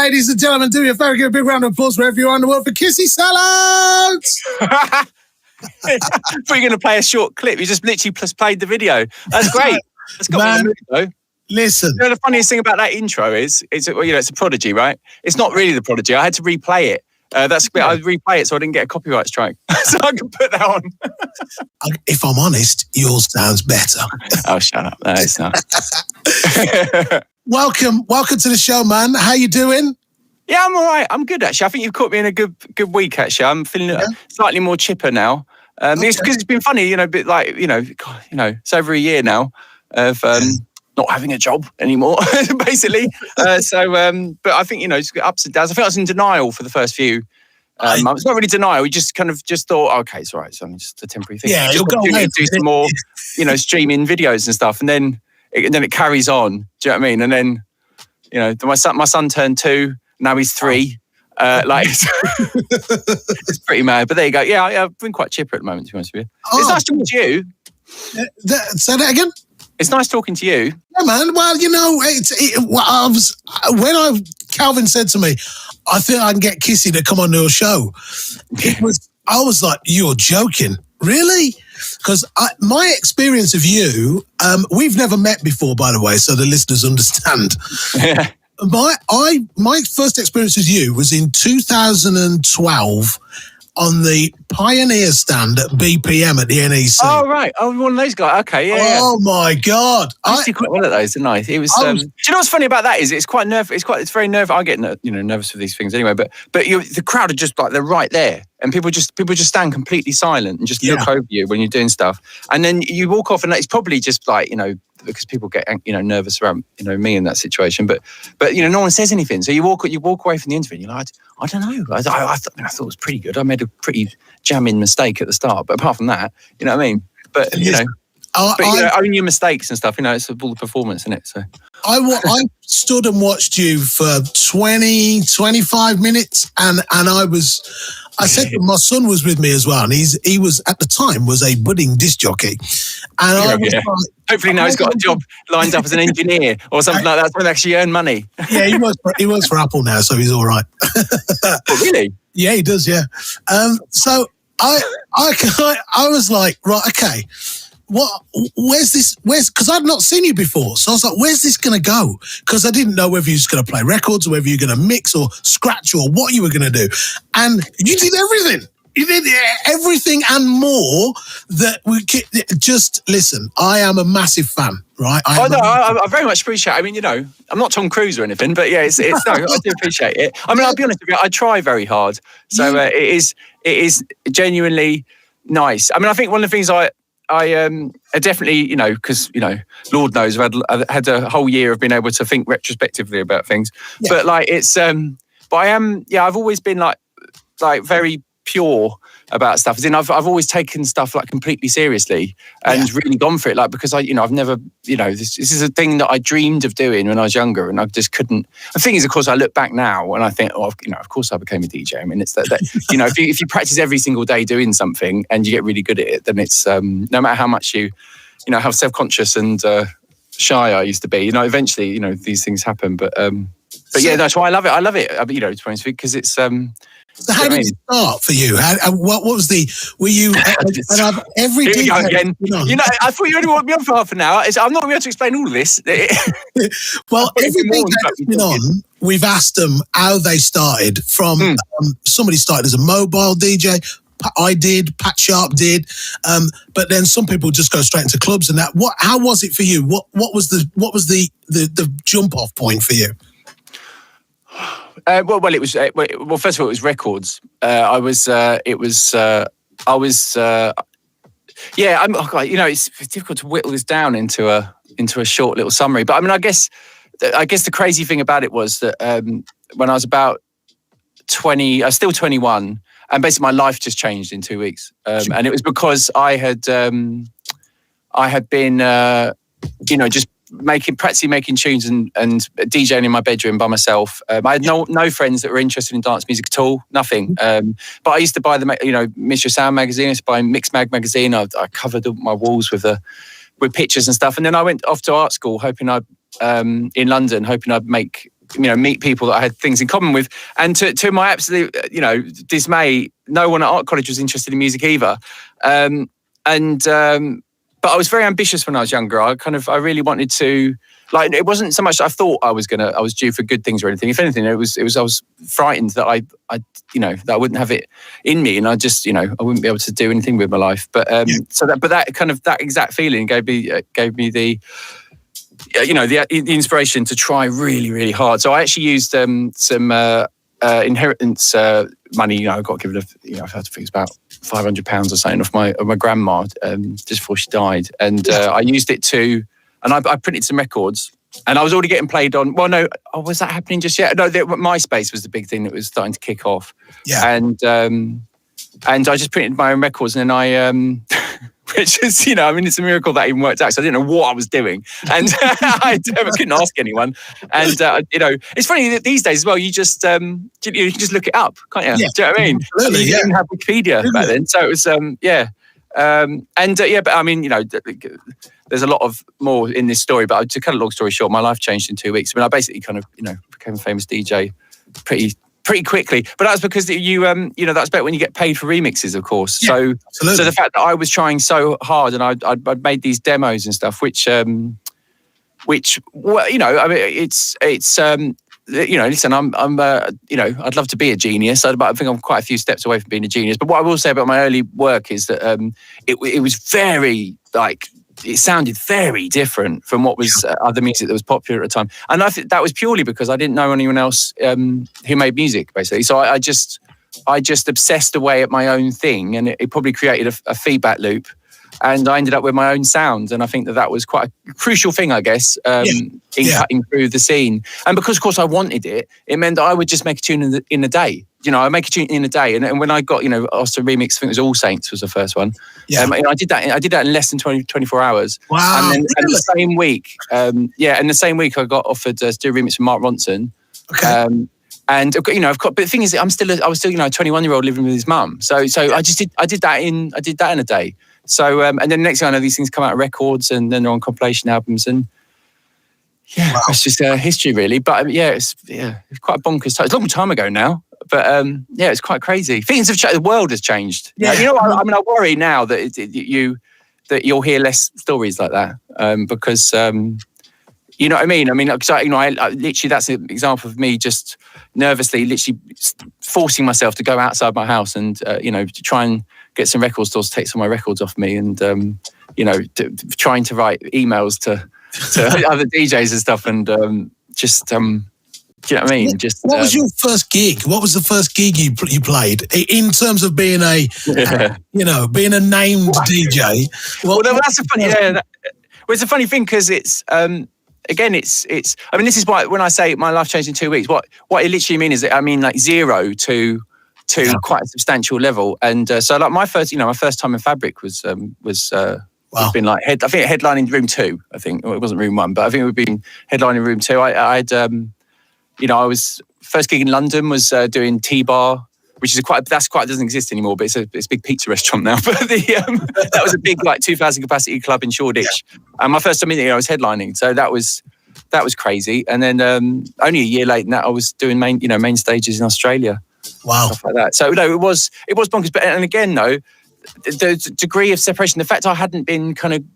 ladies and gentlemen, do me a favour, give a big round of applause wherever you are in the world for Kissy Sell Out. I thought you were going to play a short clip. You just literally played the video. That's great. That's got me in the mood, though. Listen. You know, the funniest thing about that intro is, it's a Prodigy, right? It's not really the Prodigy. I had to replay it. I replay it so I didn't get a copyright strike. So I can put that on. If I'm honest, yours sounds better. Oh, shut up. No, it's not. Welcome to the show, man. How you doing? Yeah, I'm all right. I'm good, actually. I think you've caught me in a good week, actually. I'm feeling slightly more chipper now. It's because it's been funny, a bit like, it's over a year now of not having a job anymore, basically. But I think, it's ups and downs. I think I was in denial for the first few months. It's not really denial. We just kind of thought, okay, it's all right. So I'm just a temporary thing. Yeah, you'll go away. Do some more, streaming videos and stuff. And then it carries on. Do you know what I mean? And then, my son turned 2. Now he's 3. It's pretty mad. But there you go. Yeah, I've been quite chipper at the moment, to be honest with you. It's nice talking to you. Say that again? It's nice talking to you. Yeah, man. Well, Calvin said to me, I think I can get Kissy to come on to a show. I was like, you're joking. Really? Because my experience of you, we've never met before, by the way, so the listeners understand. Yeah. My first experience with you was in 2012 on the Pioneer stand at BPM at the NEC. Oh, right. Oh, one of those guys. Okay, yeah. Oh, my God. I used to quite one of those, didn't I? It was. Do you know what's funny about that is it's quite nerve. It's very nerve. I get nervous for these things anyway. But the crowd are just like they're right there, and people just stand completely silent and just look over you when you're doing stuff, and then you walk off, and it's probably just like because people get nervous around me in that situation, but no one says anything. So you walk away from the interview and you're like, I don't know. I thought it was pretty good. I made a pretty jamming mistake at the start, but apart from that, you know what I mean. But owning your mistakes and stuff, it's all the performance in it. So I stood and watched you for 20-25 minutes, and I said that my son was with me as well, and he was at the time was a budding disc jockey, and hopefully now he's got a job lined up as an engineer or something like that, so he actually earn money. Yeah, he works for Apple now, so he's all right. Oh, really? Yeah, he does. Yeah. So I was like, right, okay. Where's this? Because I'd not seen you before. So I was like, where's this going to go? Because I didn't know whether you was going to play records or whether you were going to mix or scratch or what you were going to do. And you did everything. You did everything and more that we just listen. I am a massive fan, right? I very much appreciate it. I mean, I'm not Tom Cruise or anything, but yeah, it's no, I do appreciate it. I mean, I'll be honest with you, I try very hard. So it is genuinely nice. I mean, I think one of the things I definitely, because, Lord knows I've had a whole year of being able to think retrospectively about things. Yeah. But but I am, I've always been like very pure about stuff. As in, I've always taken stuff like completely seriously and really gone for it. Like, because I've never, this is a thing that I dreamed of doing when I was younger, and I just couldn't. The thing is, of course, I look back now and I think, of course I became a DJ. I mean, it's that if you practice every single day doing something and you get really good at it, then it's no matter how much how self-conscious and shy I used to be, eventually, these things happen. But yeah, that's why I love it. I love it, to be honest, because it's. So how did it start for you? What was were you every day? Here we go again. I thought you only wanted me on for half an hour. I'm not going to be able to explain all of this. Well, every DJ that's been on, we've asked them how they started from, somebody started as a mobile DJ. I did, Pat Sharp did, but then some people just go straight into clubs and that. How was it for you? What was the jump off point for you? Well, it was. Well, first of all, it was records. It's difficult to whittle this down into a short little summary. But I mean, I guess the crazy thing about it was that when I was about 20, I was still 21, and basically my life just changed in 2 weeks. And it was because I had been, just practically making tunes and DJing in my bedroom by myself. I had no friends that were interested in dance music at all, nothing. But I used to buy Miss Your Sound magazine, I used to buy Mix Mag magazine. I covered all my walls with pictures and stuff. And then I went off to art school, in London, hoping I'd make meet people that I had things in common with. And to my absolute, dismay, no one at art college was interested in music either. But I was very ambitious when I was younger. I really wanted to, like, it wasn't so much that I thought I was due for good things or anything. If anything, I was frightened that I that I wouldn't have it in me, and I just, I wouldn't be able to do anything with my life. But that exact feeling gave me the inspiration to try really, really hard. So I actually used some inheritance money. I got given I had to think it's about £500 or something off my grandma just before she died, and I used it and I printed some records, and I was already getting played on. Well, no, was that happening just yet? No, MySpace was the big thing that was starting to kick off. Yeah, and I just printed my own records, and then I. Which is, it's a miracle that even worked out. So I didn't know what I was doing, and I couldn't ask anyone. And it's funny that these days as well, you just you can just look it up, can't you? Yeah. Do you know what I mean? Absolutely, you didn't have Wikipedia back then, so it was but I mean, there's a lot of more in this story. But to cut a long story short, my life changed in 2 weeks. I mean, I basically became a famous DJ pretty quickly, but that's because that's better when you get paid for remixes, of course. Yeah, so the fact that I was trying so hard, and I'd made these demos and stuff, which I mean, it's listen, I'm I'd love to be a genius. I think I'm quite a few steps away from being a genius. But what I will say about my early work is that it was very it sounded very different from what was other music that was popular at the time. And I think that was purely because I didn't know anyone else who made music, basically. So I just obsessed away at my own thing, and it probably created a feedback loop. And I ended up with my own sound. And I think that was quite a crucial thing, I guess, in cutting through the scene. And because, of course, I wanted it, it meant that I would just make a tune in a day. I make a tune in a day. And when I got, asked to remix, I think it was All Saints was the first one. Yeah. I did that in less than 24 hours. Wow. And the same week, in the same week, I got offered to do a remix with Mark Ronson. Okay. And but the thing is, I was still a 21-year-old living with his mum. So I did that in a day. So and then the next thing I know, these things come out of records, and then they're on compilation albums, and it's just history, really. But it's quite bonkers. It's a long time ago now, but it's quite crazy. Things have changed. The world has changed. Yeah. I worry now that you'll hear less stories like that because. You know what I mean? I mean, I literally, that's an example of me just nervously, literally forcing myself to go outside my house and, to try and get some record stores to take some of my records off me, and, trying to write emails to other DJs and stuff, and do you know what I mean? What was your first gig? What was the first gig you played in terms of being being a named DJ? That's a funny. It's a funny thing because it's. Again, it's. I mean, this is why when I say my life changed in 2 weeks, what it literally means is that I mean like 0 to quite a substantial level. And so like my first time in Fabric was wow. Been like I think headlining room 2. I think it wasn't room 1, but I think it would be headlining room 2. I was first gig in London was doing T-Bar, which is doesn't exist anymore, but it's a big pizza restaurant now. But that was a big 2,000 capacity club in Shoreditch. And my first time in there, I was headlining, so that was crazy. And then only a year later than that, I was doing main stages in Australia. Wow, stuff like that. So no, it was bonkers. But and again, though, the degree of separation, the fact I hadn't been groomed's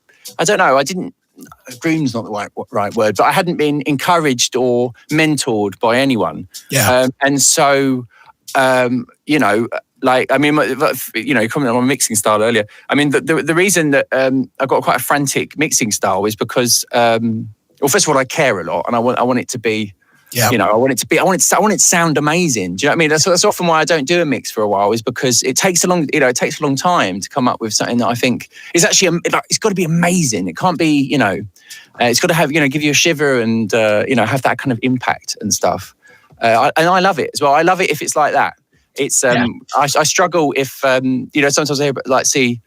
not the right word, but I hadn't been encouraged or mentored by anyone. Yeah, and so. Comment on my mixing style earlier. I mean, the reason that I got quite a frantic mixing style is because, first of all, I care a lot, and I want it to be, I want it to sound amazing. Do you know what I mean? That's often why I don't do a mix for a while, is because it takes a long time to come up with something that I think is actually it's got to be amazing. It can't be, it's got to have give you a shiver and have that kind of impact and stuff. And I love it as well. I love it if it's like that. It's I struggle if sometimes I see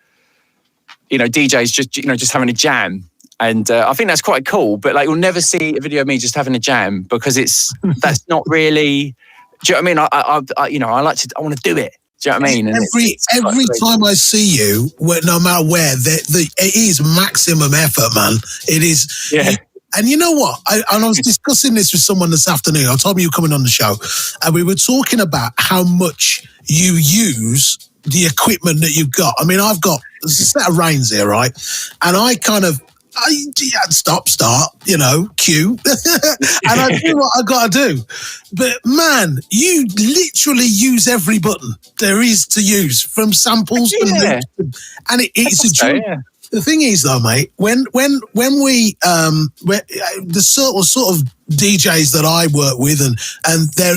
DJs just having a jam, and I think that's quite cool. But you'll never see a video of me just having a jam, because that's not really. Do you know what I mean? I want to do it. Do you know what I mean? And every time I see you, no matter where, it is maximum effort, man. It is. Yeah. And you know what? I was discussing this with someone this afternoon. I told me you were coming on the show, and we were talking about how much you use the equipment that you've got. I mean, I've got a set of reins here, right? And I stop, start, cue. And I do what I got to do. But man, you literally use every button there is to use, from samples to loops. And it's a joy. Yeah. The thing is, though, mate, when we the sort of DJs that I work with, and there,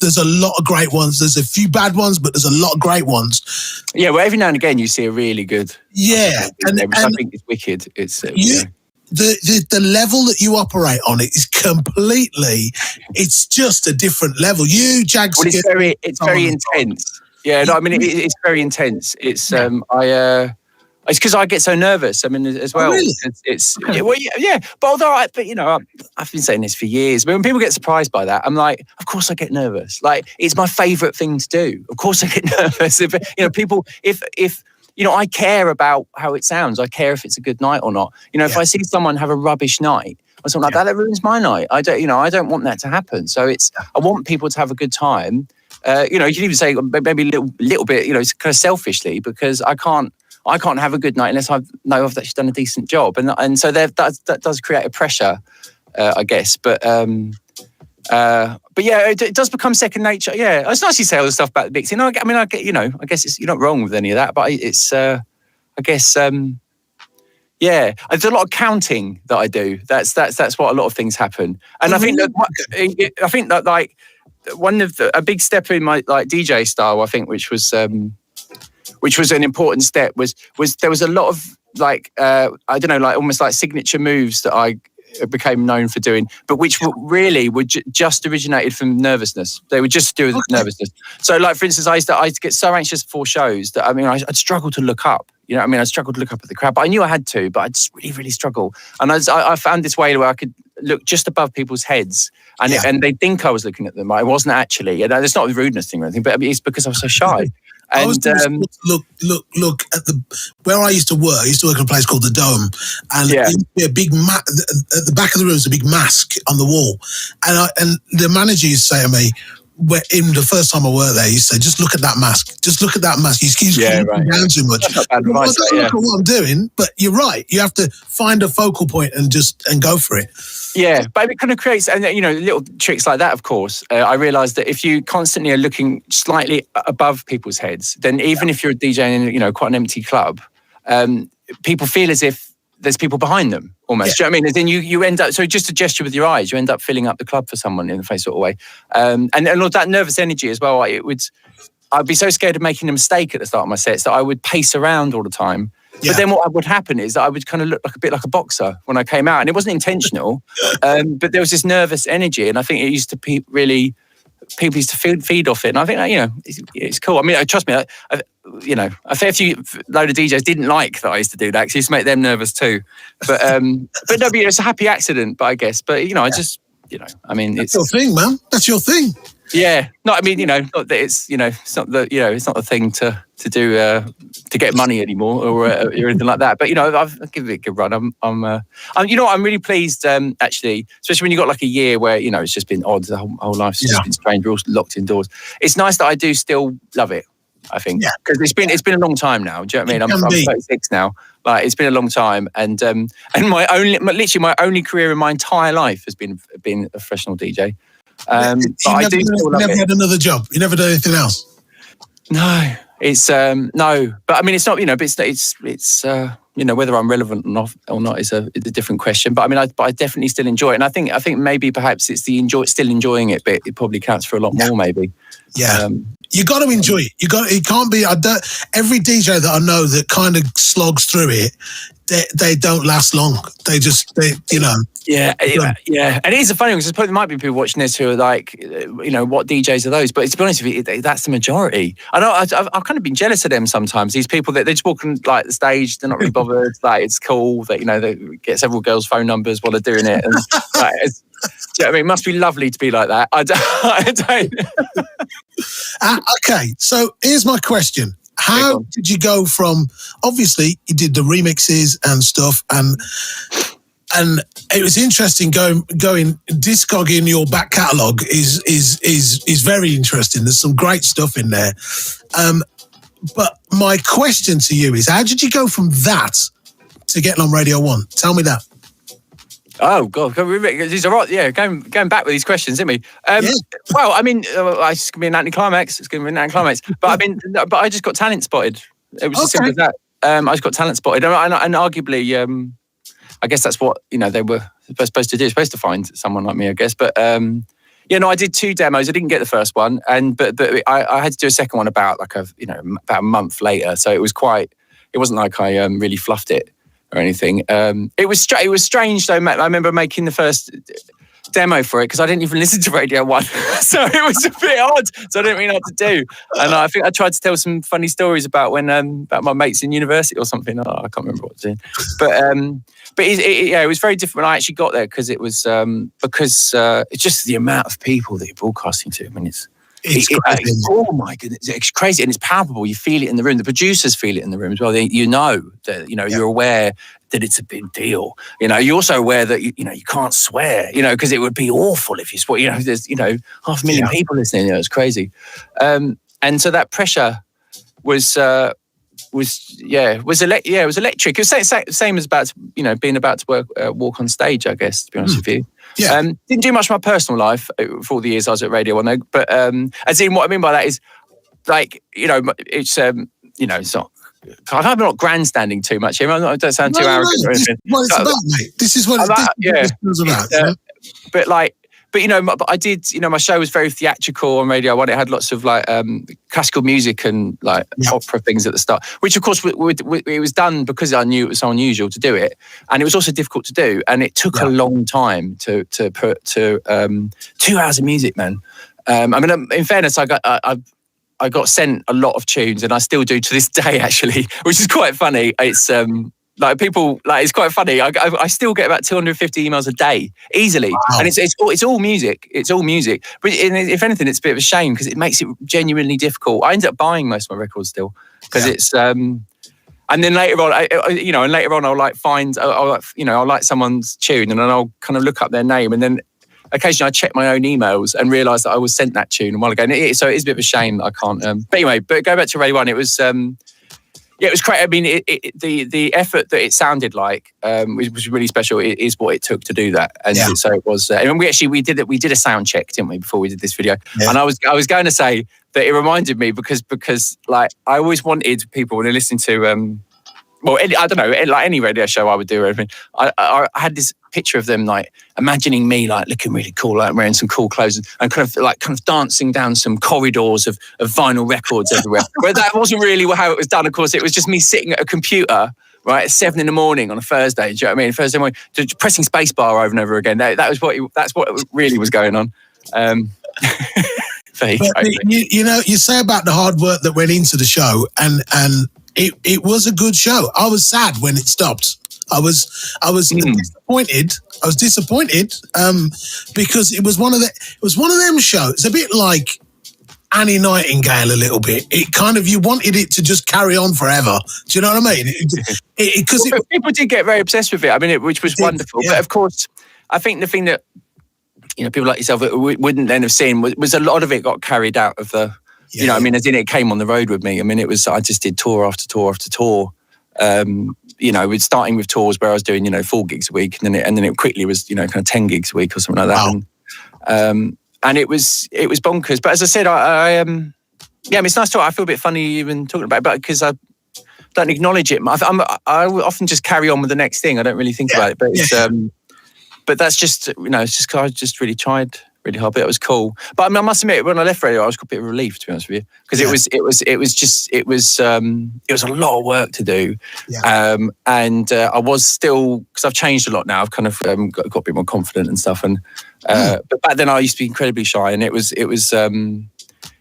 there's a lot of great ones. There's a few bad ones, but there's a lot of great ones. Yeah, well, every now and again you see a really good. Yeah, and I think it's wicked. It's the level that you operate on it is completely. It's just a different level. You, Jags. Well, it's very intense. Yeah, no, I mean it's very intense. It's It's because I get so nervous. I mean, as well. Oh, really? Yeah. But although I've been saying this for years. But when people get surprised by that, I'm like, of course I get nervous. Like, it's my favourite thing to do. Of course I get nervous. If I care about how it sounds. I care if it's a good night or not. If I see someone have a rubbish night or something like that ruins my night. I don't want that to happen. So I want people to have a good time. You can even say maybe a little bit, kind of selfishly, because I can't have a good night unless I know I've actually done a decent job, and so that does create a pressure, I guess. But yeah, it does become second nature. Yeah, it's nice you say all the stuff about the mixing. I guess you're not wrong with any of that, but it's yeah, there's a lot of counting that I do. That's what a lot of things happen, and I think that like one of a big step in my like DJ style, I think, which was an important step was there was a lot of like I don't know, like almost like signature moves that I became known for doing, but which really were just originated from nervousness. They were just to do with nervousness. So like, for instance, I used to get so anxious before shows that I'd struggle to look up. I'd struggle to look up at the crowd, but I knew I had to, but I'd just really, really struggle. And I found this way where I could look just above people's heads and they'd think I was looking at them. I wasn't actually. And it's not a rudeness thing or anything, but it's because I was so shy. I was look at where I used to work. I used to work in a place called the Dome, and there used to be a big at the back of the room was a big mask on the wall, and the manager used to say to me, in the first time I worked there, he said, "Just look at that mask. Just look at that mask. He's looking down too much." That's not bad advice, I don't look at what I'm doing, but you're right. You have to find a focal point and go for it. Yeah, but it kind of creates, and little tricks like that. Of course, I realised that if you constantly are looking slightly above people's heads, then even if you're a DJ in quite an empty club, people feel as if there's people behind them almost. Yeah. Do you know what I mean? And then you end up, so just a gesture with your eyes, you end up filling up the club for someone in the face sort of way. And all that nervous energy as well, I'd be so scared of making a mistake at the start of my sets that I would pace around all the time. Yeah. But then what would happen is that I would kind of look a bit like a boxer when I came out. And it wasn't intentional, but there was this nervous energy. And I think it used to people used to feed off it. And I think, it's cool. I mean, trust me, a fair few load of DJs didn't like that I used to do that because it used to make them nervous too. But it's a happy accident, but I guess. But, it's your thing, man. That's your thing. Yeah. No, I mean, not that it's, it's not the thing to do to get money anymore or anything like that. But, I've given it a good run. I'm really pleased, actually, especially when you've got like a year where, it's just been odd. The whole life's just been strange. We're all locked indoors. It's nice that I do still love it, I think. Yeah. Because it's been a long time now. Do you know what I mean? I'm 36 now. Like, it's been a long time. And my only career in my entire life has been being a professional DJ. You never had another job. You never did anything else. No, it's no. But I mean, it's not. But it's whether I'm relevant or not is a different question. But I mean, I definitely still enjoy it, and I think maybe perhaps it's still enjoying it, but it probably counts for a lot more.Maybe. Yeah. You got to enjoy it. It can't be. Every DJ that I know that kind of slogs through it, they don't last long. Yeah. And it is a funny one because there might be people watching this who are like, what DJs are those? But to be honest with you, that's the majority. I know I've kind of been jealous of them sometimes. These people that they just walk on like the stage, they're not really bothered. Like, it's cool that they get several girls' phone numbers while they're doing it. And like, do you know what I mean? It must be lovely to be like that. I don't. Okay, so here's my question. How did you go from, obviously you did the remixes and stuff, and And it was interesting going discogging your back catalogue is very interesting. There's some great stuff in there. But my question to you is, how did you go from that to getting on Radio 1? Tell me that. Oh God, these are right. Yeah, going back with these questions, isn't we? Well, I mean, it's gonna be an anticlimax. But but I just got talent spotted. It was as simple as that. I just got talent spotted, and arguably, I guess that's what they were supposed to do. Supposed to find someone like me, I guess. But I did 2 demos. I didn't get the first one, but I had to do a second one about about a month later. So it was it wasn't like I really fluffed it or anything. It was strange though. I remember making the first demo for it because I didn't even listen to Radio 1. So it was a bit odd. So I didn't really know what to do. And I think I tried to tell some funny stories about when about my mates in university or something. I can't remember what to do. But it was very different when I actually got there because it was because it's just the amount of people that you're broadcasting to. I mean, it's crazy. Oh my goodness, it's crazy and it's palpable. You feel it in the room. The producers feel it in the room as well. That you're aware that it's a big deal. You're also aware that you can't swear. Because it would be awful if you swear. There's 500,000 people listening. It's crazy. And so that pressure was electric. It was same as being about to walk on stage, I guess, to be honest with you. Yeah. Didn't do much of my personal life for all the years I was at Radio 1 though. But as in what I mean by that is it's it's not. I'm not grandstanding too much here. I don't sound too arrogant or anything. This is what it's about, mate. This is what it's about. But I did, my show was very theatrical on Radio 1. It had lots of classical music and opera things at the start, which of course it was done because I knew it was so unusual to do it. And it was also difficult to do. And it took a long time to put to 2 hours of music, man. In fairness, I got sent a lot of tunes and I still do to this day, actually, which is quite funny. It's it's quite funny. I still get about 250 emails a day easily. Wow. And it's all music. It's all music. But if anything, it's a bit of a shame because it makes it genuinely difficult. I ended up buying most of my records still because it's, and then later on, I'll like someone's tune and then I'll kind of look up their name and then occasionally I check my own emails and realise that I was sent that tune a while ago. So it is a bit of a shame that I can't. But anyway, go back to Radio 1. It was it was great. I mean, the effort that it sounded like was really special. It is what it took to do that, and so it was. And we did a sound check, didn't we, before we did this video? Yeah. And I was going to say that it reminded me because I always wanted people when they listen to. I don't know, like any radio show I would do or anything. I had this picture of them imagining me looking really cool, wearing some cool clothes and kind of dancing down some corridors of vinyl records everywhere. But that wasn't really how it was done. Of course, it was just me sitting at a computer, right, at 7 a.m. on a Thursday. Do you know what I mean? Thursday morning, just pressing spacebar over and over again. That's what really was going on. You say about the hard work that went into the show, and it was a good show. I was sad when it stopped. I was disappointed. I was disappointed because it was one of them shows. It's a bit like Annie Nightingale a little bit. It kind of, you wanted it to just carry on forever. Do you know what I mean? Because people did get very obsessed with it. I mean, which was wonderful. Yeah. But of course, I think the thing that people like yourself wouldn't then have seen was a lot of it got carried out of the. I mean, as in it came on the road with me. I mean, I just did tour after tour after tour. Starting with tours where I was doing 4 gigs a week, and then it quickly was kind of 10 gigs a week or something like that. Wow. And it was bonkers. But as I said, I it's nice to talk. I feel a bit funny even talking about it, but because I don't acknowledge it. I often just carry on with the next thing. I don't really think about it. But it's but that's just it's just 'cause I just really tried really hard. But it was cool. But I must admit, when I left radio, I was a bit of a relief, to be honest with you, because it was a lot of work to do. Yeah. And I was still, because I've changed a lot now. I've kind of got a bit more confident and stuff. And but back then I used to be incredibly shy, and it was and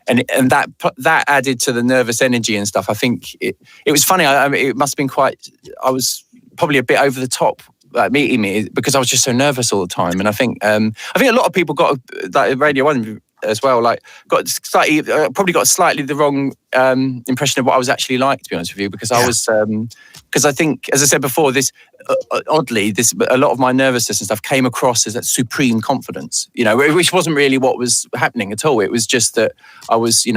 that added to the nervous energy and stuff. I think it was funny. It must have been I was probably a bit over the top. Meeting me because I was just so nervous all the time, and I think a lot of people got Radio 1 as well. Probably got slightly the wrong impression of what I was actually like, to be honest with you, because I was because I think, as I said before, this oddly, a lot of my nervousness and stuff came across as that supreme confidence, which wasn't really what was happening at all. It was just that I was,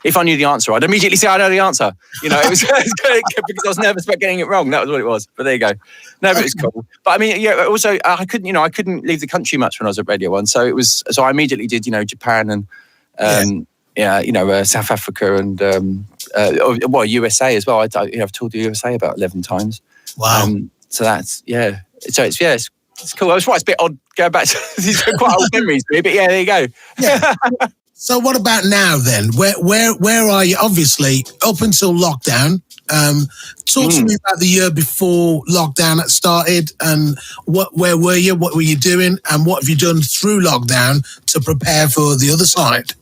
if I knew the answer, I'd immediately say I know the answer. It was because I was nervous about getting it wrong. That was what it was. But there you go. No, but it's cool. But I mean, yeah. Also, I couldn't leave the country much when I was at Radio 1. So I immediately did, Japan and South Africa and USA as well. I've toured the USA about 11 times. Wow. So that's it's cool. I was right. It's a bit odd going back to these quite old memories, but yeah, there you go. Yeah. So what about now then? Where are you? Obviously, up until lockdown. Talk to me about the year before lockdown started, and where were you? What were you doing? And what have you done through lockdown to prepare for the other side?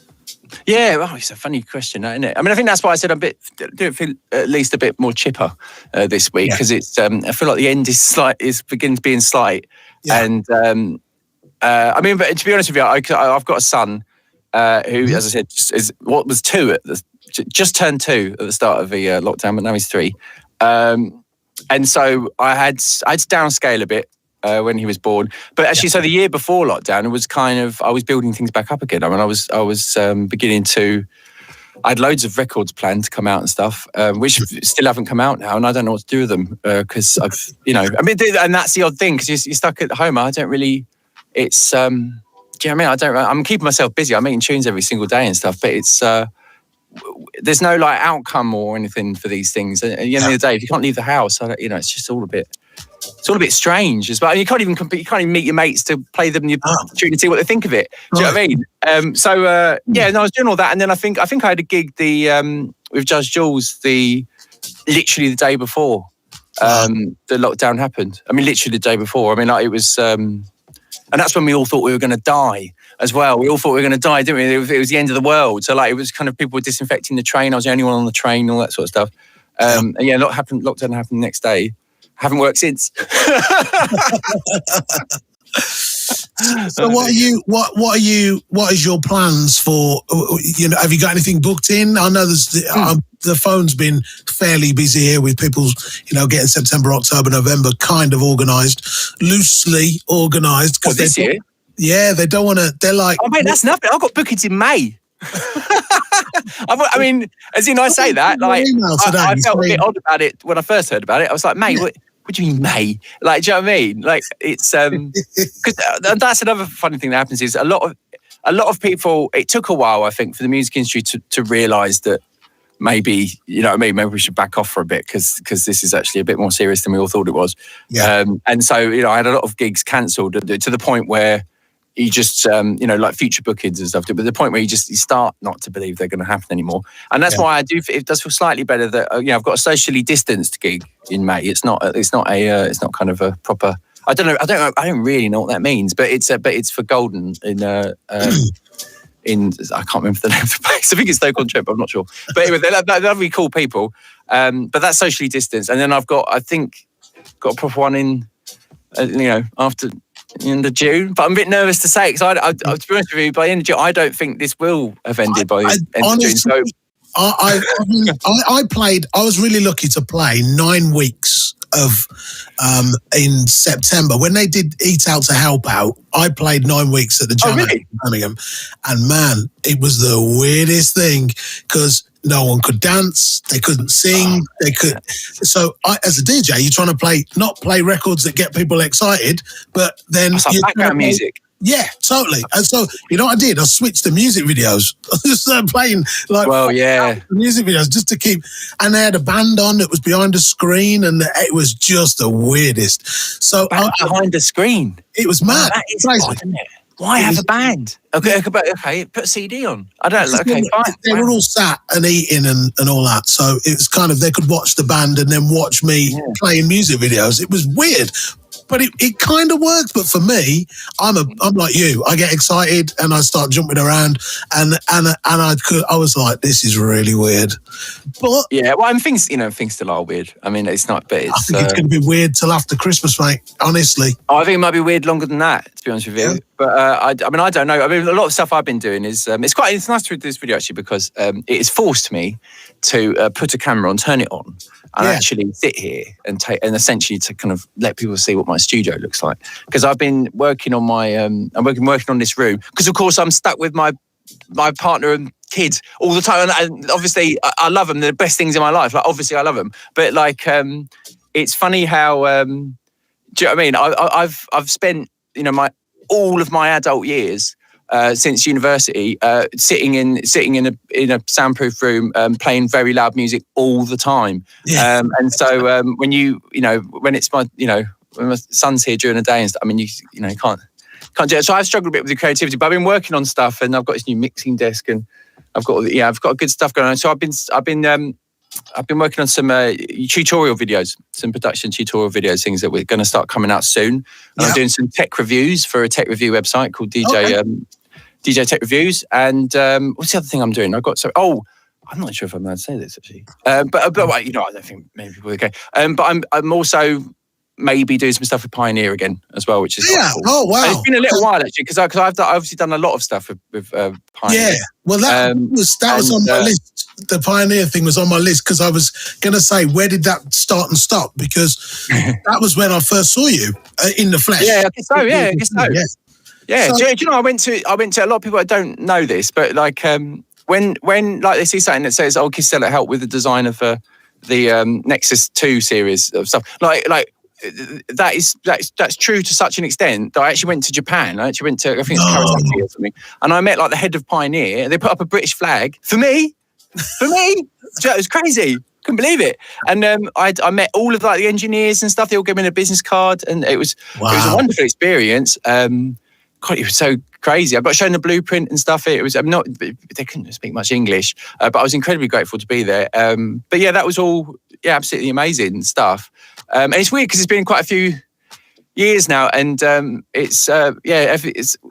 Yeah, well, it's a funny question, isn't it? I mean, I think that's why I said I do feel at least a bit more chipper this week, because it's. I feel like the end is begins being slight, and I mean, but to be honest with you, I've got a son who, as I said, was just turned 2 at the start of the lockdown, but now he's 3, and so I had to downscale a bit. When he was born, but actually, so the year before lockdown, it was kind of I was building things back up again. I mean, I was beginning to. I had loads of records planned to come out and stuff, which still haven't come out now, and I don't know what to do with them because I've, I mean, and that's the odd thing because you're stuck at home. I don't really. It's. Do you know what I mean? I don't. I'm keeping myself busy. I'm making tunes every single day and stuff, but it's. There's no like outcome or anything for these things. At the end of the day, if you can't leave the house, it's just all a bit. It's all a bit strange as well. I mean, you can't even compete. You can't even meet your mates to play them your tune and see what they think of it. Do you know what I mean? I was doing all that, and then I think I had a gig with Judge Jules literally the day before the lockdown happened. I mean, literally the day before. I mean, it was, and that's when we all thought we were going to die as well. We all thought we were going to die, didn't we? It was the end of the world. So it was kind of people were disinfecting the train. I was the only one on the train, all that sort of stuff. And lockdown happened the next day. Haven't worked since. So what is your plans for, have you got anything booked in? I know the phone's been fairly busy here with people, getting September, October, November kind of loosely organised. What, this year? Yeah, they don't want to, they're like... Oh, mate, that's nothing. I've got bookings in May. I mean, as in I say that, like, I felt a bit odd about it when I first heard about it. I was like, May, what do you mean May? Like, do you know what I mean? Like, it's because that's another funny thing that happens is a lot of people. It took a while, I think, for the music industry to realise that maybe maybe we should back off for a bit because this is actually a bit more serious than we all thought it was. Yeah. And so I had a lot of gigs cancelled to the point where. You just, like future bookings and stuff, but the point where you start not to believe they're going to happen anymore. And that's why it does feel slightly better that, I've got a socially distanced gig in May. It's not kind of a proper, I don't really know what that means, but it's for Golden in I can't remember the name of the place. I think it's Stoke-on-Trent, but I'm not sure. But anyway, they're lovely, cool people. But that's socially distanced. And then I've got a proper one in, after, in the June, but I'm a bit nervous to say because to be honest with you, by the end of June, I don't think this will have ended by the end of June. So I played. I was really lucky to play 9 weeks of in September when they did Eat Out to Help Out. I played 9 weeks at the Jam in Birmingham, and man, it was the weirdest thing because. No one could dance. They couldn't sing. They could. So, as a DJ, you're trying to not play records that get people excited, but then you're background music. Yeah, totally. And so, what I did? I switched to music videos. I just started playing music videos just to keep. And they had a band on that was behind a screen, and it was just the weirdest. So behind the screen, it was mad. That is odd, isn't it? Why have a band? Okay, put a CD on. I don't know. Okay, fine. They were all sat and eating and all that. So it was kind of, they could watch the band and then watch me playing music videos. It was weird, but it kind of works. But for me, I'm like you. I get excited and I start jumping around and I was like, this is really weird. But yeah, well, and things still are weird. I mean, it's not, but it's. I think it's going to be weird till after Christmas, mate. Honestly. I think it might be weird longer than that, to be honest with you. But I mean, I don't know. I mean, a lot of stuff I've been doing is it's nice to do this video actually because it has forced me to put a camera on, turn it on, and actually sit here and essentially to kind of let people see what my studio looks like. Because I've been working on I'm working on this room because of course I'm stuck with my partner and kids all the time, and obviously I love them. They're the best things in my life. Like obviously I love them, but like it's funny how do you know what I mean? I've spent all of my adult years since university sitting in a soundproof room playing very loud music all the time. And so when it's when my son's here during the day and stuff, I mean you can't do it. So I've struggled a bit with the creativity, but I've been working on stuff and I've got this new mixing desk and I've got good stuff going on. So I've been working on some tutorial videos, some production tutorial videos, things that we're going to start coming out soon. And I'm doing some tech reviews for a tech review website called DJ Tech Reviews. And what's the other thing I'm doing? I'm not sure if I'm allowed to say this actually. But I don't think maybe people are okay. But I'm also maybe doing some stuff with Pioneer again as well, which is quite cool. Oh wow! And it's been a little while actually because I've obviously done a lot of stuff with Pioneer. Yeah, well that was on my list. The Pioneer thing was on my list because I was going to say, where did that start and stop? Because that was when I first saw you in the flesh. Yeah, I guess so. Yeah, I guess so. Yeah. So, do you know? I went to a lot of people that don't know this, but like when like they see something that says, "Oh, Kissy Sell Out helped with the design of the Nexus 2 series of stuff," like. That's true to such an extent that I actually went to Japan. I think it's Kawasaki or something, and I met like the head of Pioneer. They put up a British flag for me. It was crazy. Couldn't believe it. And I met all of like the engineers and stuff. They all gave me a business card, and it was a wonderful experience. God, it was so crazy. I got shown the blueprint and stuff. It was they couldn't speak much English, but I was incredibly grateful to be there. But yeah, that was all absolutely amazing stuff. And it's weird because it's been quite a few years now, and it's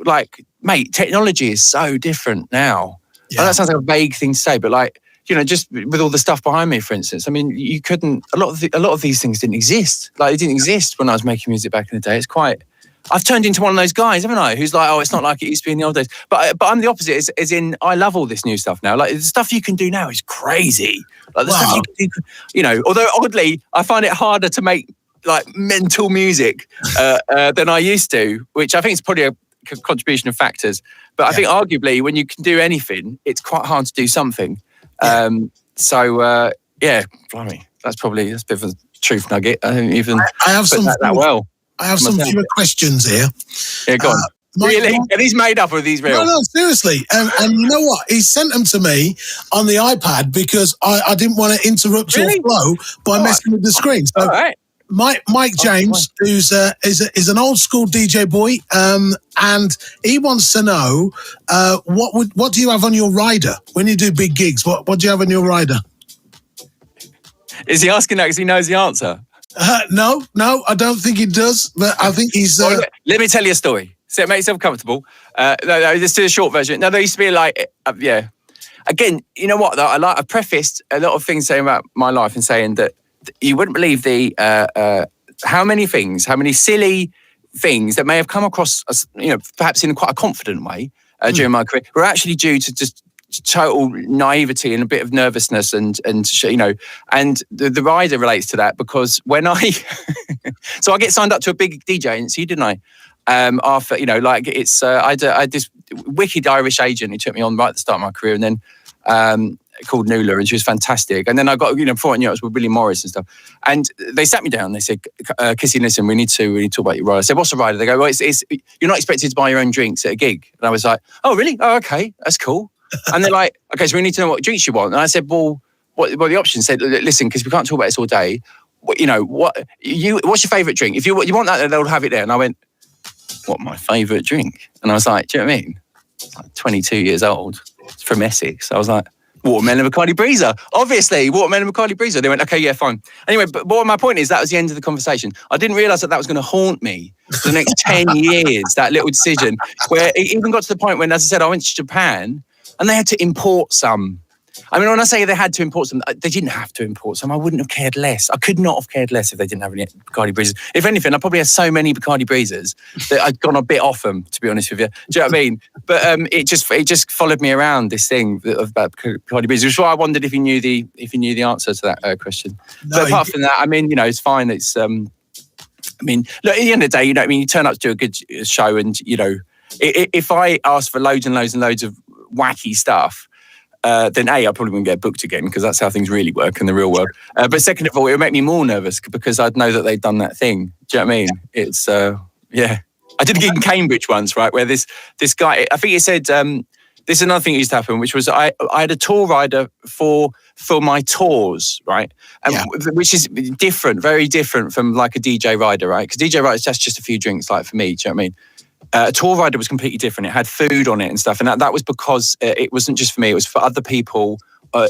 like, mate, technology is so different now. Yeah. That sounds like a vague thing to say, but like, just with all the stuff behind me, for instance, I mean, you couldn't. A lot of these things didn't exist. Like, it didn't exist when I was making music back in the day. It's quite. I've turned into one of those guys, haven't I? Who's like, oh, it's not like it used to be in the old days. But I'm the opposite. As in, I love all this new stuff now. Like the stuff you can do now is crazy. Like the stuff you can do, although oddly, I find it harder to make like mental music than I used to, which I think is probably a contribution of factors. But I think arguably, when you can do anything, it's quite hard to do something. Blimey, that's a bit of a truth nugget. I don't even I have some that well. I have some fewer questions here. Yeah, go on. Really? Are these made up or are these real? No, seriously. And you know what? He sent them to me on the iPad because I didn't want to interrupt your flow by messing with the screen. So Mike James, who's is an old school DJ boy, and he wants to know what do you have on your rider when you do big gigs? What do you have on your rider? Is he asking that because he knows the answer? No, I don't think he does. But I think he's. Let me tell you a story. So make yourself comfortable. No, let's do a short version. No, there used to be like, Again, you know what? Though I prefaced a lot of things saying about my life and saying that you wouldn't believe the how many silly things that may have come across, perhaps in quite a confident way during my career, were actually due to just total naivety and a bit of nervousness and the rider relates to that because when I get signed up to a big DJ agency, didn't I? After I had this wicked Irish agent who took me on right at the start of my career, and then called Nuala, and she was fantastic. And then I got before I knew it, I was with Willie Morris and stuff. And they sat me down. They said, "Kissy, listen, we need to talk about your rider." I said, "What's a rider?" They go, "Well, it's you're not expected to buy your own drinks at a gig." And I was like, "Oh, really? Oh, okay, that's cool." And they're like, "Okay, so we need to know what drinks you want." And I said, "Well, what the options?" Said, "Listen, because we can't talk about this all day. What's your favourite drink? If you want that, they'll have it there." And I went, "What, my favourite drink?" And I was like, "Do you know what I mean?" Like 22 years old, from Essex. I was like, "Watermelon Bacardi Breezer." Obviously, watermelon Bacardi Breezer. They went, "Okay, yeah, fine." Anyway, but what my point is, that was the end of the conversation. I didn't realise that was going to haunt me for the next 10 years, that little decision, where it even got to the point when, as I said, I went to Japan and they had to import some I mean, when I say they had to import some, they didn't have to import some. I wouldn't have cared less. I could not have cared less if they didn't have any Bacardi Breezers. If anything, I probably had so many Bacardi Breezers that I'd gone a bit off them, to be honest with you. Do you know what I mean? But it just followed me around, this thing about Bacardi Breezers, which is why I wondered if you knew the answer to that question. No, but apart from that, I mean, it's fine. It's I mean, look, at the end of the day, you turn up to do a good show, and if I ask for loads and loads and loads of wacky stuff, then I probably wouldn't get booked again, because that's how things really work in the real world. But second of all, it would make me more nervous because I'd know that they'd done that thing. Do you know what I mean? It's, yeah. I did a gig in Cambridge once, right, where this guy, I think he said, this is another thing that used to happen, which was I had a tour rider for my tours, right? Which is different, very different from like a DJ rider, right? Because DJ rider, that's just a few drinks, like for me, do you know what I mean? A tour rider was completely different. It had food on it and stuff. And that was because it wasn't just for me. It was for other people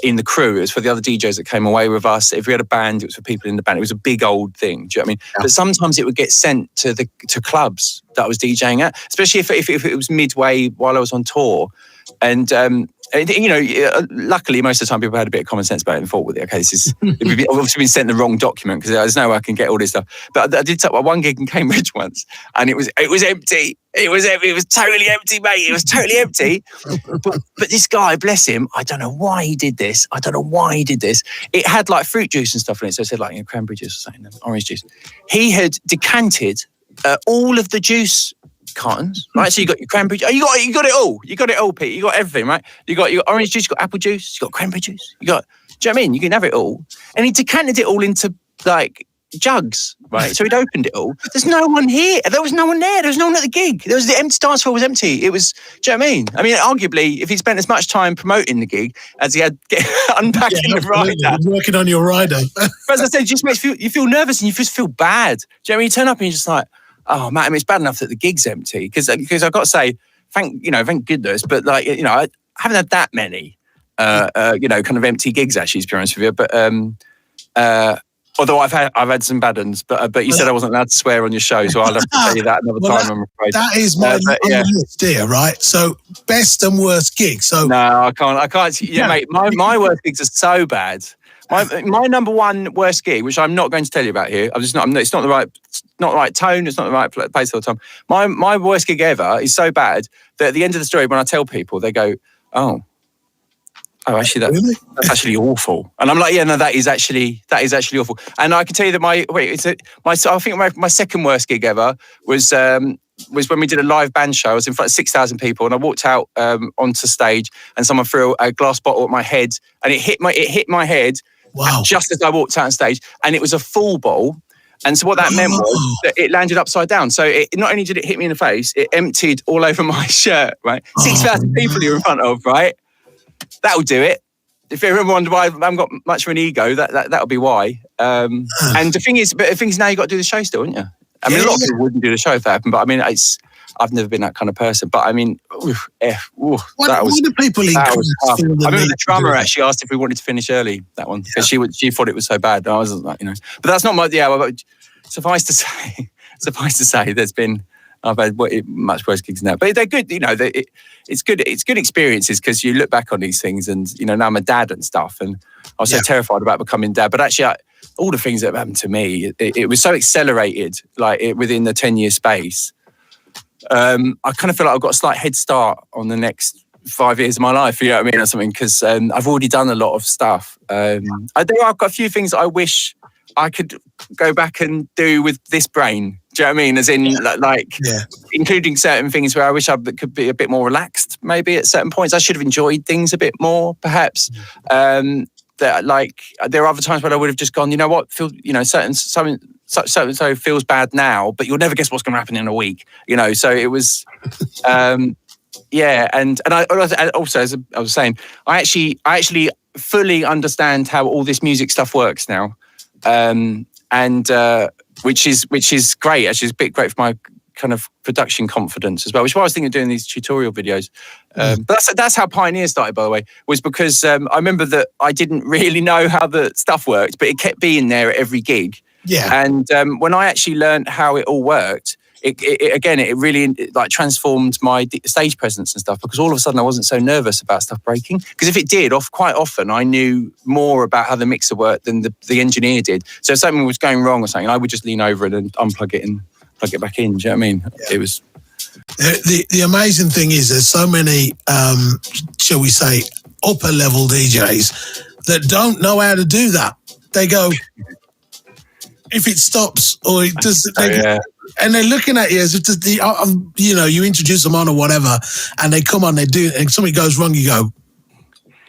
in the crew. It was for the other DJs that came away with us. If we had a band, it was for people in the band. It was a big old thing. Do you know what I mean? Yeah. But sometimes it would get sent to clubs that I was DJing at, especially if it was midway while I was on tour. And luckily, most of the time people had a bit of common sense about it and thought, well, okay, I've obviously been sent the wrong document, because there's no way I can get all this stuff. But I did one gig in Cambridge once, and it was empty. It was totally empty, mate. It was totally empty. But this guy, bless him, I don't know why he did this. It had like fruit juice and stuff in it. So it said like cranberry juice or something, orange juice. He had decanted all of the juice cartons, right? So you got your cranberry juice. You got it all. You got it all, Pete. You got everything, right? You got your orange juice, you got apple juice, you got cranberry juice. Do you know what I mean? You can have it all. And he decanted it all into like jugs, right? So he'd opened it all. There's no one here. There was no one there. There was no one at the gig. The empty dance floor was empty. It was, do you know what I mean? I mean, arguably, if he spent as much time promoting the gig as he had unpacking the rider. Working on your rider. But as I said, it just makes you feel nervous, and you just feel bad. Do you know what I mean? You turn up and you're just like, oh man, I mean, it's bad enough that the gig's empty, because I've got to say, thank goodness, but I haven't had that many, kind of empty gigs actually, to be honest with you. But although I've had some bad ones, but you said I wasn't allowed to swear on your show, so I'll have to tell you that another time. I'm afraid that is my list here, right? So best and worst gigs. So no, I can't. Yeah, mate, my worst gigs are so bad. My number one worst gig, which I'm not going to tell you about here, it's not the right tone, it's not the right place all the time. My worst gig ever is so bad that at the end of the story, when I tell people, they go, oh, actually, that's actually awful. And I'm like, yeah, no, that is actually awful. And I can tell you that I think my second worst gig ever was when we did a live band show. I was in front of 6,000 people, and I walked out onto stage, and someone threw a glass bottle at my head, and it hit my head. Wow. Just as I walked out on stage, and it was a full ball. And so what that meant was that it landed upside down. So it not only did it hit me in the face, it emptied all over my shirt, right? 6,000 people you're in front of, right? That'll do it. If you ever wonder why I haven't got much of an ego, that'll be why. And the thing is now you've got to do the show still, haven't you? I mean, a lot of people wouldn't do the show if that happened, but I mean, I've never been that kind of person. But I mean, why do people in I remember the drummer actually asked if we wanted to finish early, that one, because she thought it was so bad. I was like, But that's not my, suffice to say, I've had much worse gigs than that. But they're good, it's good experiences, because you look back on these things, and, now I'm a dad and stuff, and I was so terrified about becoming dad. But actually, all the things that have happened to me, it was so accelerated, within the 10-year space. I kind of feel like I've got a slight head start on the next 5 years of my life, you know what I mean, or something, because I've already done a lot of stuff. I think I've got a few things I wish I could go back and do with this brain. Do you know what I mean? As in, including certain things where I wish I could be a bit more relaxed, maybe at certain points. I should have enjoyed things a bit more, perhaps. There are other times when I would have just gone, you know what, so feels bad now, but you'll never guess what's going to happen in a week. So it was, and I also, as I was saying, I actually fully understand how all this music stuff works now, which is great. Actually, it's a bit great for my kind of production confidence as well, which is why I was thinking of doing these tutorial videos. But that's how Pioneer started, by the way, was because I remember that I didn't really know how the stuff worked, but it kept being there at every gig. Yeah. And when I actually learned how it all worked, it really like transformed my stage presence and stuff, because all of a sudden I wasn't so nervous about stuff breaking. Because if it did, quite often I knew more about how the mixer worked than the engineer did. So if something was going wrong or something, I would just lean over it and unplug it and plug it back in. Do you know what I mean? Yeah. It was... The amazing thing is there's so many, shall we say, upper level DJs that don't know how to do that. They go, if it stops or it does, and they're looking at you as if you introduce them on or whatever, and they come on, they do it, and something goes wrong, you go,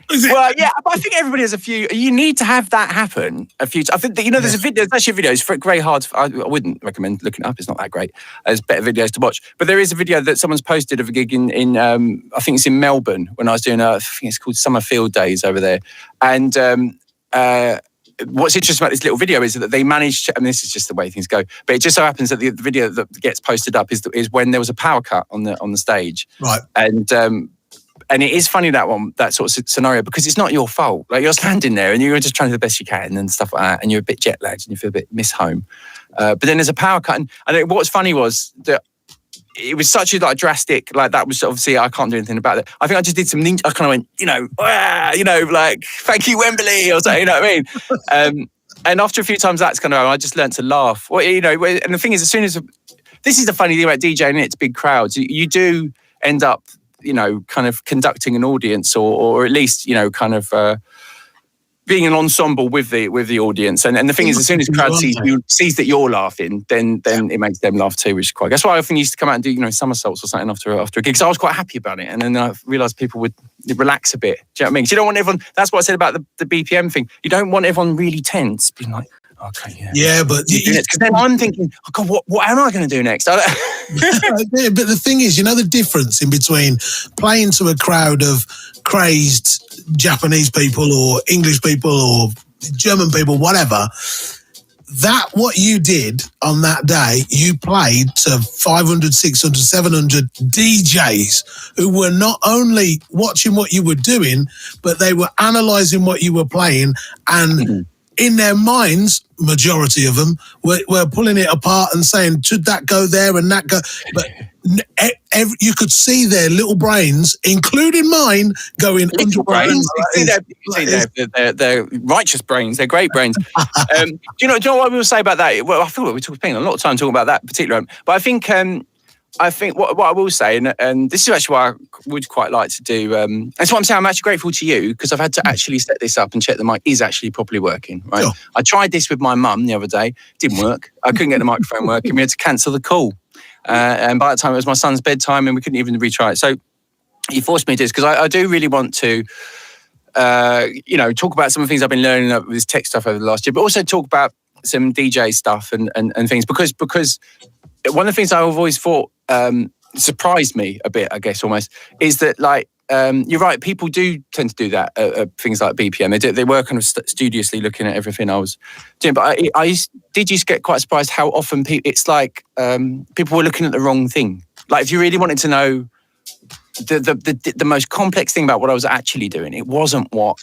well, yeah, but I think everybody has a few. You need to have that happen a few times. I think that, there's a video. There's actually a video. It's very hard. I wouldn't recommend looking it up. It's not that great. There's better videos to watch. But there is a video that someone's posted of a gig in I think it's in Melbourne, when I was doing I think it's called Summer Field Days over there. And what's interesting about this little video is that they managed to, and this is just the way things go, but it just so happens that the video that gets posted up is when there was a power cut on the stage. Right. And it is funny, that sort of scenario, because it's not your fault. Like, you're standing there and you're just trying to do the best you can and stuff like that, and you're a bit jet lagged and you feel a bit miss home. But then there's a power cut, and what was funny was that it was such a drastic, that was obviously, I can't do anything about it. I think I just did something. I kind of went, like, thank you, Wembley, or something. You know what I mean? And after a few times that's kind of, I just learned to laugh. Well, and the thing is, as soon as this is the funny thing about DJing, it's big crowds. You do end up, kind of conducting an audience, or at least, kind of being an ensemble with the audience. And the thing is, as soon as the crowd sees that you're laughing, then it makes them laugh too, which is quite. That's why I often used to come out and do, somersaults or something after a gig, because I was quite happy about it. And then I realised people would relax a bit. Do you know what I mean? 'Cause you don't want everyone. That's what I said about the BPM thing. You don't want everyone really tense, being like, okay, yeah. Yeah, but because then I'm thinking, oh God, what am I going to do next? But the thing is, the difference in between playing to a crowd of crazed Japanese people or English people or German people, whatever. What you did on that day, you played to 500, 600, 700 DJs who were not only watching what you were doing, but they were analysing what you were playing, and in their minds, majority of them were pulling it apart and saying, should that go there and that go? But you could see their little brains, including mine, going little brains. They're righteous brains. They're great brains. Do you know what we will say about that? Well, I feel like we're spending a lot of time talking about that particular one. But I think what I will say, and this is actually what I would quite like to do, that's what I'm saying, I'm actually grateful to you, because I've had to actually set this up and check the mic is actually properly working, right? Sure. I tried this with my mum the other day, didn't work. I couldn't get the microphone working, we had to cancel the call. And by the time it was my son's bedtime and we couldn't even retry it. So he forced me to do this, because I do really want to, talk about some of the things I've been learning with this tech stuff over the last year, but also talk about some DJ stuff and things, because one of the things I've always thought surprised me a bit, I guess, almost, is that, you're right, people do tend to do that, things like BPM. They were kind of studiously looking at everything I was doing. But I did just get quite surprised how often it's like people were looking at the wrong thing. Like, if you really wanted to know the most complex thing about what I was actually doing, it wasn't what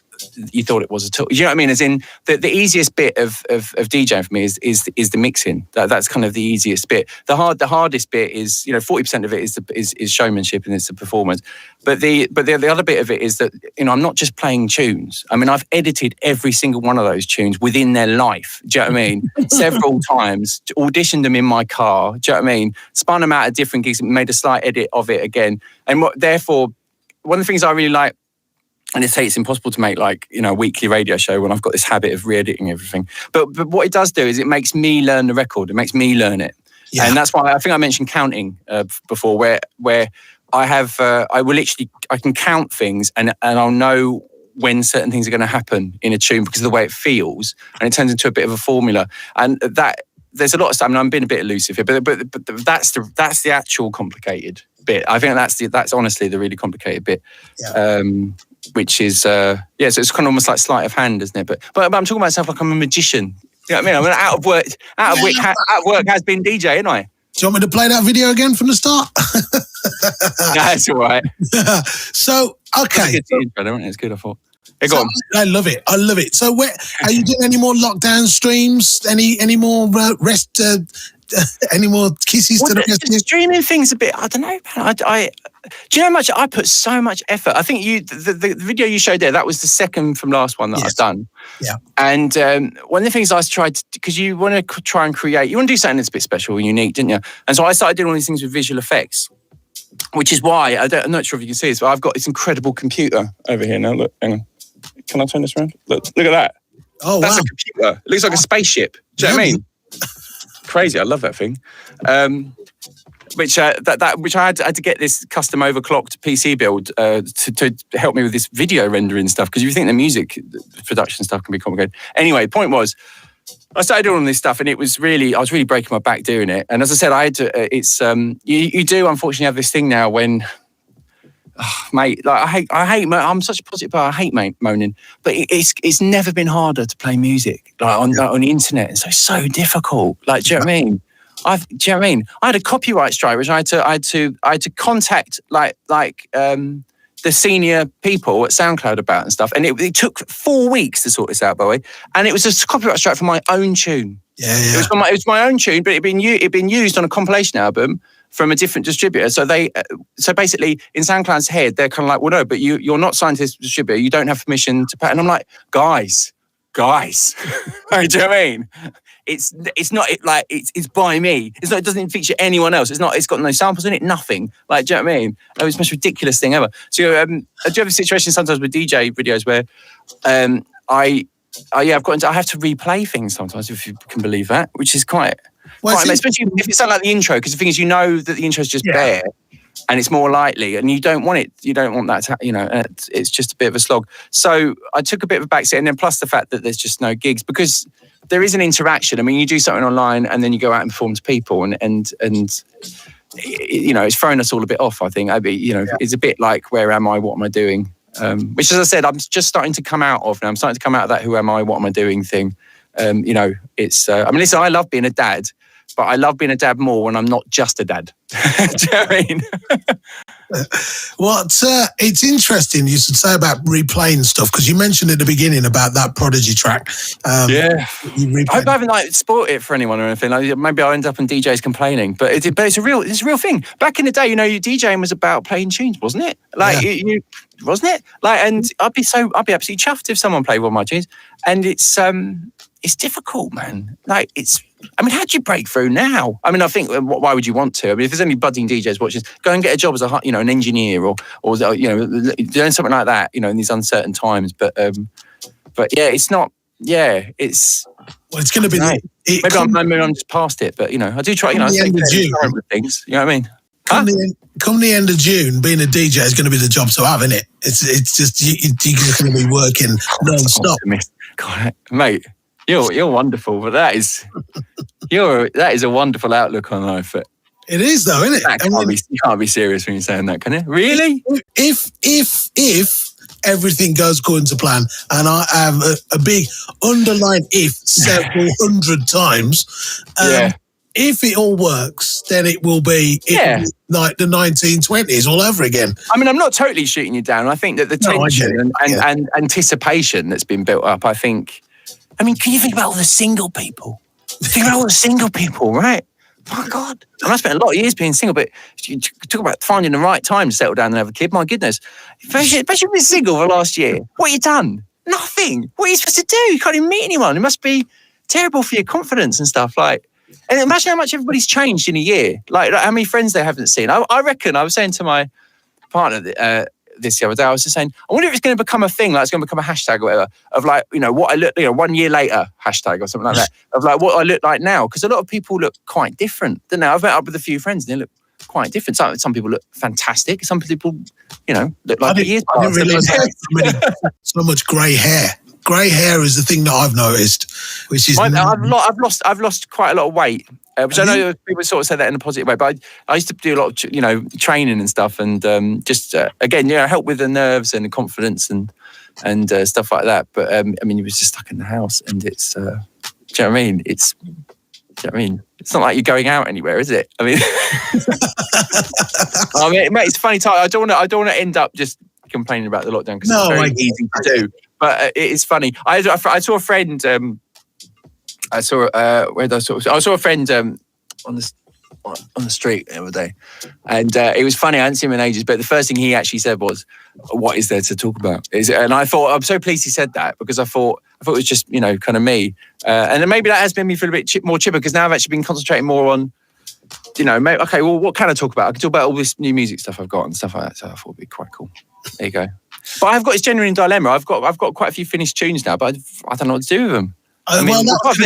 you thought it was at all. You know what I mean? As in, the easiest bit of DJing for me is the mixing. That's kind of the easiest bit. The hardest bit is, 40% of it is showmanship and it's the performance. But the other bit of it is that, I'm not just playing tunes. I mean, I've edited every single one of those tunes within their life. Do you know what I mean? Several times, auditioned them in my car. Do you know what I mean? Spun them out at different gigs and made a slight edit of it again. And therefore, one of the things I really like, and it's impossible to make a weekly radio show when I've got this habit of re-editing everything. But what it does do is it makes me learn the record. It makes me learn it. Yeah. And that's why I think I mentioned counting before, where I have, I can count things and I'll know when certain things are going to happen in a tune because of the way it feels, and it turns into a bit of a formula. And that there's a lot of stuff. I mean, I'm being a bit elusive here, but that's the actual complicated bit. I think that's honestly the really complicated bit. Yeah. Which is so it's kind of almost like sleight of hand, isn't it? But I'm talking about myself like I'm a magician. You know what I mean? I'm out of work has been DJ, ain't I? Do you want me to play that video again from the start? That's all right. So, okay. It's good, I thought. Hey, go on. I love it. So, are you doing any more lockdown streams? Any more rest Any more kisses to the The messages? streaming thing's a bit, I don't know, man. Do you know how much I put so much effort? I think the video you showed there, that was the second from last one that I've done. Yeah. And one of the things I tried to, because you want to try and create, you want to do something that's a bit special and unique, didn't you? And so I started doing all these things with visual effects, which is why, I'm not sure if you can see this, but I've got this incredible computer over here now. Look, hang on. Can I turn this around? Look at that. Oh, That's wow. a computer. It looks like a spaceship. Do you know what I mean? Crazy. I love that thing. Which I had to get this custom overclocked PC build to help me with this video rendering stuff, because you think the music production stuff can be complicated. Anyway, the point was, I started doing all this stuff, and I was really breaking my back doing it. And as I said, I had to. You do unfortunately have this thing now when, mate, like I hate. I'm such a positive, but I hate moaning. But it's never been harder to play music on the internet. It's so difficult. Like, do you know what I mean? Do you know what I mean? I had a copyright strike, which I had to contact the senior people at SoundCloud about and stuff. And it took 4 weeks to sort this out, by the way. And it was a copyright strike for my own tune. Yeah. It was my own tune, but it'd been used on a compilation album from a different distributor. So basically in SoundCloud's head, they're kind of like, well, no, but you're not signed to this distributor. You don't have permission to pay. And I'm like, guys. Do you know what I mean? It's not like it's by me. It's not. It doesn't feature anyone else. It's not. It's got no samples in it. Nothing. Like, do you know what I mean? It was the most ridiculous thing ever. So I do have a situation sometimes with DJ videos where I have to replay things sometimes, if you can believe that, which is quite especially if it's something like the intro, because the thing is, you know that the intro is just bare. And it's more likely, and you don't want it. You don't want that to, it's just a bit of a slog. So I took a bit of a backseat, and then plus the fact that there's just no gigs, because there is an interaction. I mean, you do something online, and then you go out and perform to people, and it's thrown us all a bit off. I think. It's a bit like, where am I? What am I doing? Which, as I said, I'm just starting to come out of now. I'm starting to come out of that "who am I? What am I doing?" thing. It's. Listen, I love being a dad. But I love being a dad more when I'm not just a dad. Do you know what I mean? It's interesting you should say about replaying stuff, because you mentioned at the beginning about that Prodigy track. I hope I haven't spoiled it for anyone or anything. Like, maybe I'll end up on DJs complaining, but it's a real thing. Back in the day, your DJing was about playing tunes, wasn't it? Like, wasn't it? Like, and I'd be absolutely chuffed if someone played one of my tunes. And it's difficult, man. Like, how do you break through now? I mean, I think, why would you want to? I mean, if there's any budding DJs watching, go and get a job as an engineer or doing something like that, in these uncertain times. But yeah, it's not. Yeah, it's. Well, it's going to be. Maybe I'm just past it, but I do try. I think with things. You know what I mean? Come the end of June, being a DJ is going to be the job to have, isn't it? It's just you're just going to be working non-stop. God, mate. You're wonderful, but that is a wonderful outlook on life. But it is, though, isn't it? You can't be serious when you're saying that, can you? Really? If everything goes according to plan, and I have a big underline if several hundred times, if it all works, then it will be like the 1920s all over again. I mean, I'm not totally shooting you down. I think that the tension and anticipation that's been built up, I mean, can you think about all the single people? Think about all the single people, right? My God. And I spent a lot of years being single, but you talk about finding the right time to settle down and have a kid. My goodness. Especially being single for last year. What have you done? Nothing. What are you supposed to do? You can't even meet anyone. It must be terrible for your confidence and stuff. And imagine how much everybody's changed in a year. Like how many friends they haven't seen. I reckon, I was saying to my partner this the other day, I was just saying, I wonder if it's going to become a thing, like it's going to become a hashtag or whatever, of like, what I look, 1 year later hashtag or something like that, of like what I look like now. Because a lot of people look quite different, don't they? I've met up with a few friends and they look quite different. Some people look fantastic. Some people, look like years past. So much grey hair. Grey hair is the thing that I've noticed, which is I've lost quite a lot of weight, which I know people sort of say that in a positive way. But I used to do a lot of training and stuff, and again help with the nerves and the confidence and stuff like that. But you was just stuck in the house, and it's do you know what I mean? It's do you know what I mean? It's not like you're going out anywhere, is it? I mean, mate, it's a funny time. I don't want to end up just complaining about the lockdown, because it's very easy to do. But it is funny. I saw a friend. I saw a friend on the street the other day, and it was funny. I hadn't seen him in ages, but the first thing he actually said was, "What is there to talk about?" And I thought, I'm so pleased he said that, because I thought it was just, you know, kind of me, and then maybe that has made me feel a bit more chipper, because now I've actually been concentrating more on, you know, okay, well, what can I talk about? I can talk about all this new music stuff I've got and stuff like that. So I thought it'd be quite cool. There you go. But I've got this genuine dilemma. I've got quite a few finished tunes now, but I don't know what to do with them. I mean, trust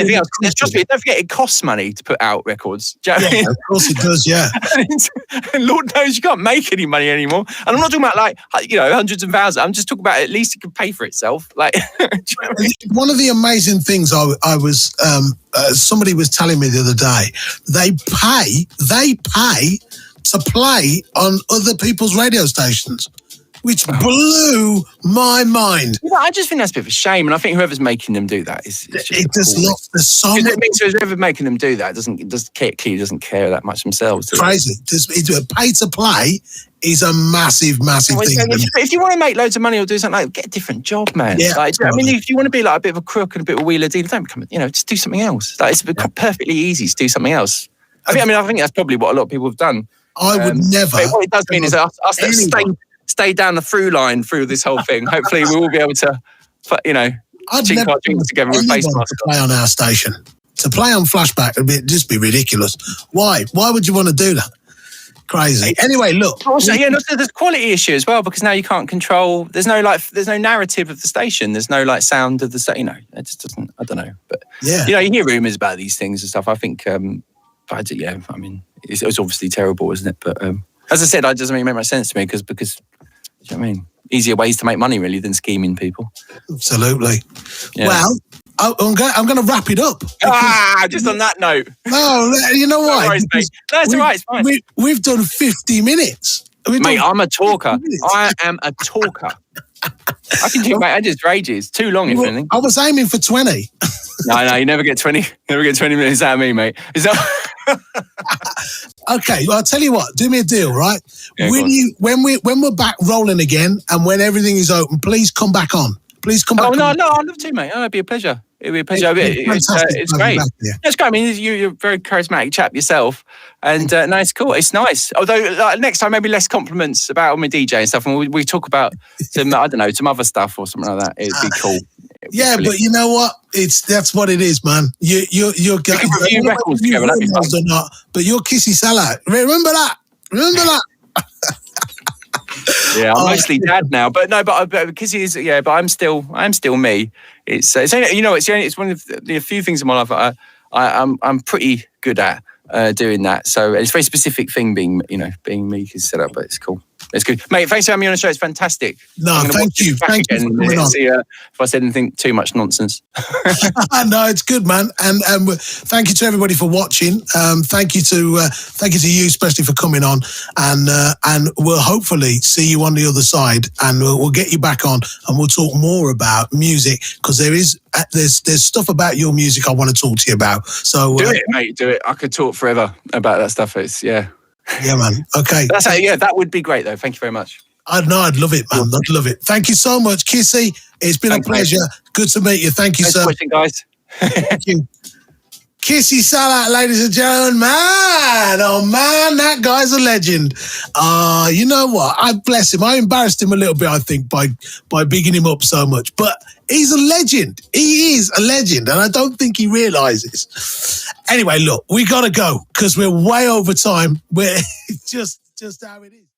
me, don't forget, it costs money to put out records. Do you know what I mean? Of course it does, yeah. And Lord knows you can't make any money anymore. And I'm not talking about, like, you know, hundreds of thousands. I'm just talking about at least it can pay for itself. Like, do you know what I mean? One of the amazing things I was, somebody was telling me the other day, they pay to play on other people's radio stations, which blew my mind. Yeah, I just think that's a bit of a shame, and I think whoever's making them do that is just it does not. There's so much. It means whoever's making them do that doesn't care that much themselves. Crazy. Pay to play is a massive thing. If you want to make loads of money or do something, like, get a different job, man. Yeah, like, I mean, if you want to be like a bit of a crook and a bit of a wheeler dealer, don't become, you know, just do something else. Like, it's perfectly easy to do something else. I think that's probably what a lot of people have done. I would never. What it does mean is us that stay down the through line through this whole thing. Hopefully we will be able to, you know, chink our drinks together with face masks. To play on our station. To play on Flashback would just be ridiculous. Why? Why would you want to do that? Crazy. Anyway, look. Also, there's quality issue as well, because now you can't control. There's no narrative of the station. There's no like sound of the station. You know, it just doesn't. I don't know, but yeah, you know, you hear rumors about these things and stuff. I think, I mean, it's obviously terrible, isn't it? But as I said, it doesn't really make much sense to me because you know what I mean, easier ways to make money really than scheming people. Absolutely. Yeah. Well, I'm going to wrap it up. Just on that note. No, you know what? No worries, mate. No, it's all right. It's fine. We've done 50 minutes. Mate, I'm a talker. I am a talker. I can do, mate. I just for ages. Too long, if anything. I was aiming for 20. No, you never get 20. Never get 20 minutes out of me, mate. Is that? Okay, well, I'll tell you what. Do me a deal, right? Yeah, when we're back rolling again and when everything is open, please come back on. Please come back. Oh no, I'd love to, mate. It'd be a pleasure. It'd be a pleasure. It's great. It's great. I mean, you're a very charismatic chap yourself, and no, it's cool. It's nice. Although next time, maybe less compliments about my DJ and stuff, and we talk about some other stuff or something like that. It'd be cool. Yeah, but you know what? That's what it is, man. You're review records together. That'd be fun. Or not, but you're Kissy Sell Out. Remember that. Yeah, I'm mostly dad now, but Kissy is, yeah, but I'm still me. It's only, you know, it's one of the few things in my life that I'm pretty good at doing that. So it's a very specific thing being me, Kissy Sell Out, but it's cool. It's good, mate. Thanks for having me on the show. It's fantastic. No, thank you. Thank you for coming on. See if I said anything too much nonsense. No, it's good, man. And thank you to everybody for watching. Thank you to you, especially for coming on. And we'll hopefully see you on the other side, and we'll get you back on, and we'll talk more about music, because there's stuff about your music I want to talk to you about. So do it, mate. Do it. I could talk forever about that stuff. Yeah, man. Okay. That would be great, though. Thank you very much. I'd love it, man. I'd love it. Thank you so much, Kissy. It's been a pleasure. Mate. Good to meet you. Thank you, sir. Thanks for watching, guys. Thank you. Kissy Sell Out, ladies and gentlemen. Man, oh man, that guy's a legend. You know what? I bless him. I embarrassed him a little bit, I think, by bigging him up so much. But he's a legend. He is a legend, and I don't think he realizes. Anyway, look, we got to go because we're way over time. We're just how it is.